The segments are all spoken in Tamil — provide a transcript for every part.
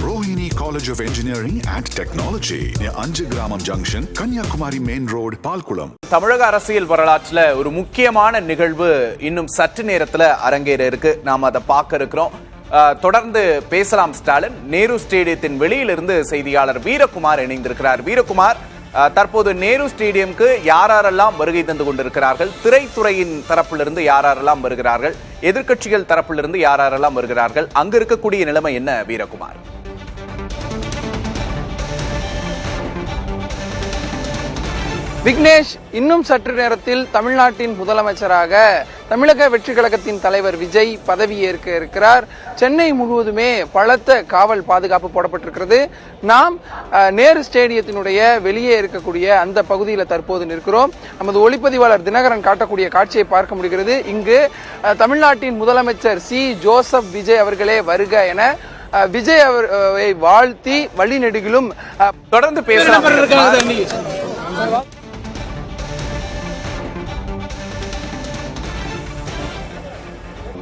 Rohini College of Engineering and Technology near Anjagramam Junction, Kanyakumari Main Road, Palkulam. தமிழக அரசியல் வரலாற்றில் ஒரு முக்கியமான நிகழ்வு இன்னும் சற்று நேரத்தில் அரங்கேற இருக்கு. நாம் அதை பார்க்க இருக்கிறோம். தொடர்ந்து பேசலாம் ஸ்டாலின். நேரு ஸ்டேடியத்தின் வெளியிலிருந்து செய்தியாளர் வீரகுமார் இணைந்திருக்கிறார். வீரகுமார், தற்போது நேரு ஸ்டேடியம்க்கு யாரெல்லாம் வருகை தந்து கொண்டிருக்கிறார்கள்? திரைத்துறையின் தரப்பிலிருந்து யாரெல்லாம் வருகிறார்கள்? எதிர்க்கட்சிகள் தரப்பிலிருந்து யாரெல்லாம் வருகிறார்கள்? அங்கு இருக்கக்கூடிய நிலைமை என்ன வீரகுமார்? விக்னேஷ், இன்னும் சற்று நேரத்தில் தமிழ்நாட்டின் முதலமைச்சராக தமிழக வெற்றி கழகத்தின் தலைவர் விஜய் பதவியேற்க இருக்கிறார். சென்னை முழுவதுமே பலத்த காவல் பாதுகாப்பு போடப்பட்டிருக்கிறது. நாம் நேரு ஸ்டேடியத்தினுடைய வெளியே இருக்கக்கூடிய அந்த பகுதியில் தற்போது நிற்கிறோம். நமது ஒளிப்பதிவாளர் தினகரன் காட்டக்கூடிய காட்சியை பார்க்க முடிகிறது. இங்கு தமிழ்நாட்டின் முதலமைச்சர் சி ஜோசப் விஜய் அவர்களே வருக என விஜய் அவரை வாழ்த்தி வழிநெடுகிலும் தொடர்ந்து பேசலாம்.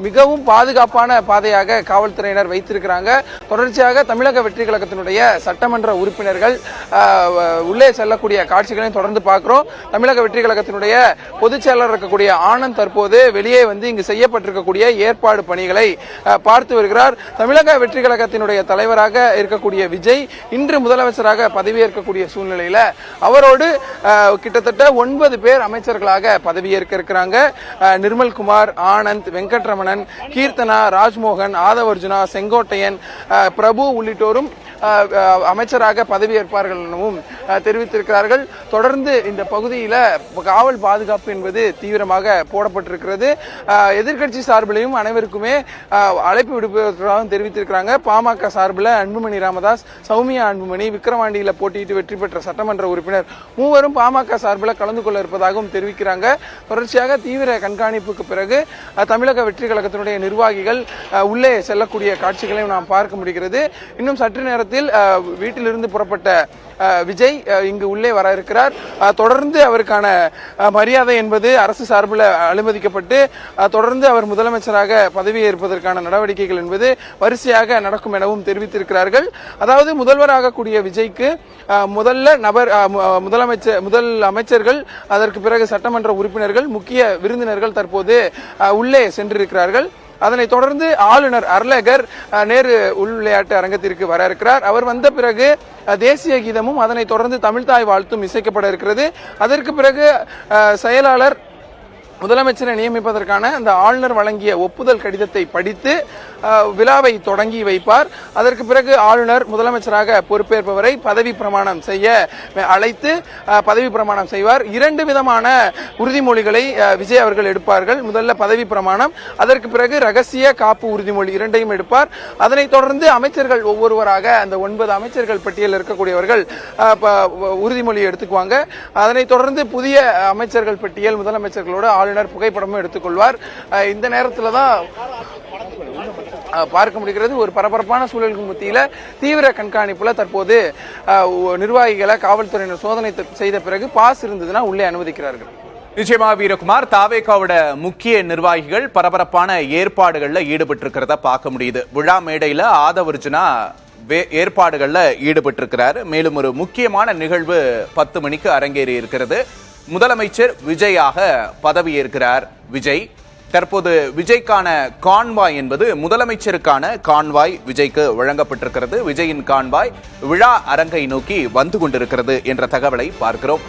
மிகவும் பாதுகாப்பான பாதையாக காவல்துறையினர் வைத்திருக்கிறாங்க. தொடர்ச்சியாக தமிழக வெற்றி கழகத்தினுடைய சட்டமன்ற உறுப்பினர்கள் உள்ளே செல்லக்கூடிய காட்சிகளையும் தொடர்ந்து பார்க்கிறோம். தமிழக வெற்றி கழகத்தினுடைய பொதுச் செயலாளர் இருக்கக்கூடிய ஆனந்த் தற்போது வெளியே வந்து இங்கு செய்யப்பட்டிருக்கக்கூடிய ஏற்பாடு பணிகளை பார்த்து வருகிறார். தமிழக வெற்றி கழகத்தினுடைய தலைவராக இருக்கக்கூடிய விஜய் இன்று முதலமைச்சராக பதவியேற்கக்கூடிய சூழ்நிலையில அவரோடு கிட்டத்தட்ட 9 பேர் அமைச்சர்களாக பதவியேற்க இருக்கிறாங்க. நிர்மல்குமார், ஆனந்த், வெங்கட்ரமணன், கீர்த்தனா, ராஜ்மோகன், ஆதவர்ஜுனா, செங்கோட்டையன், பிரபு உள்ளிட்டோரும் அமைச்சராக பதவியேற்பார்கள் எனவும் தெரிவித்திருக்கிறார்கள். தொடர்ந்து இந்த பகுதியில் காவல் பாதுகாப்பு என்பது தீவிரமாக போடப்பட்டிருக்கிறது. எதிர்க்கட்சி சார்பிலையும் அனைவருக்குமே அழைப்பு விடுப்பதாகவும் தெரிவித்திருக்கிறாங்க. பாமக சார்பில் அன்புமணி ராமதாஸ், சௌமியா அன்புமணி, விக்கிரவாண்டியில் போட்டியிட்டு வெற்றி பெற்ற சட்டமன்ற உறுப்பினர் மூவரும் பாமக சார்பில் கலந்து கொள்ள இருப்பதாகவும் தெரிவிக்கிறாங்க. தொடர்ச்சியாக தீவிர கண்காணிப்புக்கு பிறகு தமிழக வெற்றி கழகத்தினுடைய நிர்வாகிகள் உள்ளே செல்லக்கூடிய காட்சிகளையும் நாம் பார்க்க முடிகிறது. இன்னும் சற்று நேரத்தில் வீட்டிலிருந்து புறப்பட்ட விஜய் இங்கு உள்ளே வர இருக்கிறார். தொடர்ந்து அவருக்கான மரியாதை என்பது அரசு சார்பில் அனுமதிக்கப்பட்டு தொடர்ந்து அவர் முதலமைச்சராக பதவியேற்பதற்கான நடவடிக்கைகள் என்பது வரிசையாக நடக்கும் எனவும் தெரிவித்திருக்கிறார்கள். அதாவது முதல்வராக கூடிய விஜய்க்கு முதல் அமைச்சர்கள், அதற்கு பிறகு சட்டமன்ற உறுப்பினர்கள், முக்கிய விருந்தினர்கள் தற்போது உள்ளே சென்றிருக்கிறார்கள். அதனைத் தொடர்ந்து ஆளுநர் அர்லேகர் நேரு உள் விளையாட்டு அரங்கத்திற்கு வர இருக்கிறார். அவர் வந்த பிறகு தேசிய கீதமும் அதனைத் தொடர்ந்து தமிழ்தாய் வாழ்த்தும் இசைக்கப்பட இருக்கிறது. அதற்கு பிறகு செயலாளர் முதலமைச்சரை நியமிப்பதற்கான அந்த ஆளுநர் வழங்கிய ஒப்புதல் கடிதத்தை படித்து விழாவை தொடங்கி வைப்பார். அதற்கு பிறகு ஆளுநர் முதலமைச்சராக பொறுப்பேற்பவரை பதவி பிரமாணம் செய்ய அழைத்து பதவி பிரமாணம் செய்வார். 2 விதமான உறுதிமொழிகளை விஜய் அவர்கள் எடுப்பார்கள். முதல்ல பதவி பிரமாணம், அதற்கு பிறகு ரகசிய காப்பு உறுதிமொழி, 2ஐயும் எடுப்பார். அதனைத் தொடர்ந்து அமைச்சர்கள் ஒவ்வொருவராக அந்த 9 அமைச்சர்கள் பட்டியலில் இருக்கக்கூடியவர்கள் உறுதிமொழி எடுத்துக்குவாங்க. அதனைத் தொடர்ந்து புதிய அமைச்சர்கள் பட்டியல் முதலமைச்சர்களோடு ஆளுநர் புகைப்படமும் எடுத்துக்கொள்வார். இந்த நேரத்தில் தான் பார்க்க முடிகிறது. ஒரு பரபரப்பான சூழலுக்கு மத்தியில தீவிர கண்காணிப்புல தற்போது நிர்வாகிகளை காவல்துறையினர் சோதனை செய்த பிறகு பாஸ் இருந்ததுன்னா உள்ளே அனுமதிக்கிறார்கள். நிச்சயமா வீரகுமார், தாவேகாவோட முக்கிய நிர்வாகிகள் பரபரப்பான ஏற்பாடுகள்ல ஈடுபட்டு இருக்கிறத பார்க்க முடியுது. விழா மேடையில ஆதவர்ஜுனா ஏற்பாடுகள்ல ஈடுபட்டிருக்கிறார். மேலும் ஒரு முக்கியமான நிகழ்வு 10 மணிக்கு அரங்கேறி இருக்கிறது. முதலமைச்சர் விஜயாக பதவியேற்கிறார் விஜய். தற்போது விஜய்க்கான கான்வாய் என்பது முதலமைச்சருக்கான கான்வாய் விஜய்க்கு வழங்கப்பட்டிருக்கிறது. விஜயின் கான்வாய் விழா அரங்கை நோக்கி வந்து கொண்டிருக்கிறது என்ற தகவலை பார்க்கிறோம்.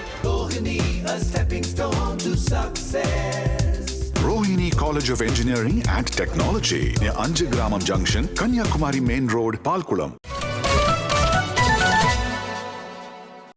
Rohini College of Engineering and Technology near Anjagramam Junction, Kanyakumari Main Road, Palkulam.